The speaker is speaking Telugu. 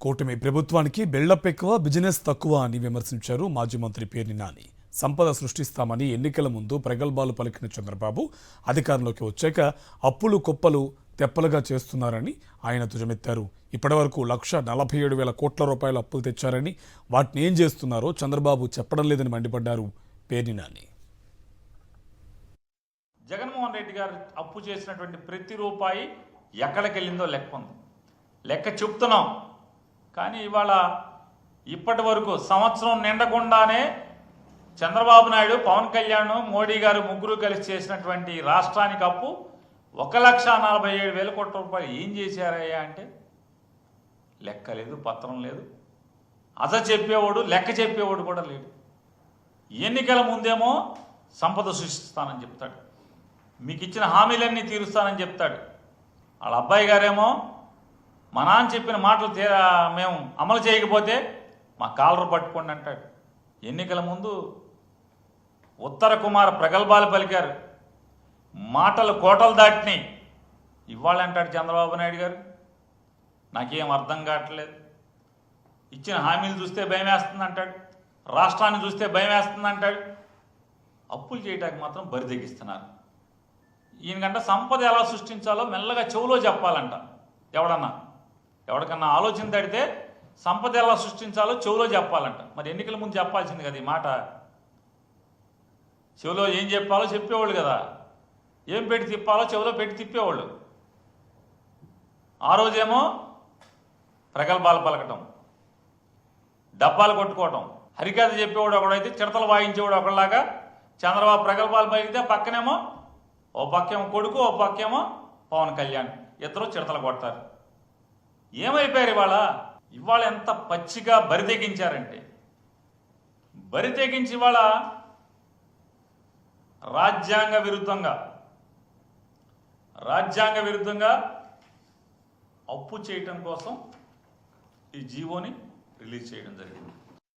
కూటమి ప్రభుత్వానికి బిల్డప్ ఎక్కువ, బిజినెస్ తక్కువ అని విమర్శించారు మాజీ మంత్రి పేర్ని నాని. సంపద సృష్టిస్తామని ఎన్నికల ముందు ప్రగల్భాలు పలికిన చంద్రబాబు అధికారంలోకి వచ్చాక అప్పులు కుప్పలు తెప్పలుగా చేస్తున్నారని ఆయన ధ్వజమెత్తారు. ఇప్పటివరకు 1,47,000 కోట్ల రూపాయల అప్పులు తెచ్చారని, వాటిని ఏం చేస్తున్నారో చంద్రబాబు చెప్పడం లేదని మండిపడ్డారు పేర్ని నాని. జగన్మోహన్ రెడ్డి గారు అప్పు చేసినటువంటి ప్రతి రూపాయి ఎక్కడికి వెళ్ళిందో లెక్క ఉంది, లెక్క చెప్తున్నాం. కానీ ఇవాళ ఇప్పటి వరకు సంవత్సరం నిండకుండానే చంద్రబాబు నాయుడు, పవన్ కళ్యాణ్, మోడీ గారు ముగ్గురు కలిసి చేసినటువంటి రాష్ట్రానికి అప్పు 1,47,000 కోట్ల రూపాయలు ఏం చేశారయ్యా అంటే లెక్క లేదు, పత్రం లేదు. చెప్పేవాడు, లెక్క చెప్పేవాడు కూడా లేడు. ఎన్నికల ముందేమో సంపద సృష్టిస్తానని చెప్తాడు, మీకు ఇచ్చిన హామీలన్నీ తీరుస్తానని చెప్తాడు. వాళ్ళ అబ్బాయి గారేమో మా నాన్న చెప్పిన మాటలు మేము అమలు చేయకపోతే మా కాలరు పట్టుకోండి అంటాడు. ఎన్నికల ముందు ఉత్తర కుమార ప్రగల్భాలు పలికారు, మాటలు కోటలు దాటినాయి. ఇవ్వాలంటాడు చంద్రబాబు నాయుడు గారు. నాకేం అర్థం కావట్లేదు. ఇచ్చిన హామీలు చూస్తే భయం వేస్తుంది అంటాడు, రాష్ట్రాన్ని చూస్తే భయం వేస్తుంది అంటాడు. అప్పులు చేయడానికి మాత్రం బరి తెగిస్తున్నారు. ఈయనకంట సంపద ఎలా సృష్టించాలో మెల్లగా చెవులో చెప్పాలంట. ఎవరికన్నా ఆలోచన తడితే సంపద ఎలా సృష్టించాలో చెవులో చెప్పాలంట. మరి ఎన్నికల ముందు చెప్పాల్సింది కదా ఈ మాట. చెవులో ఏం చెప్పాలో చెప్పేవాళ్ళు కదా, ఏం పెట్టి తిప్పాలో చెవులో పెట్టి తిప్పేవాళ్ళు. ఆ రోజేమో ప్రగల్భాలు పలకటం, డబ్బాలు కొట్టుకోవటం, హరికథ చెప్పేవాడు ఒకడైతే చిడతలు వాయించేవాడు ఒకళ్ళలాగా. చంద్రబాబు ప్రగల్భాలు పలికితే పక్కనేమో ఓ పక్కేమో కొడుకు, ఓ పక్కేమో పవన్ కళ్యాణ్, ఇద్దరు చిడతలు కొడతారు. ఏమైపోయారు ఇవాళ ఎంత పచ్చిగా బరి తెగించారంటే, బరి తెగించి ఇవాళ రాజ్యాంగ విరుద్ధంగా అప్పు చేయటం కోసం ఈ జీవోని రిలీజ్ చేయడం జరిగింది.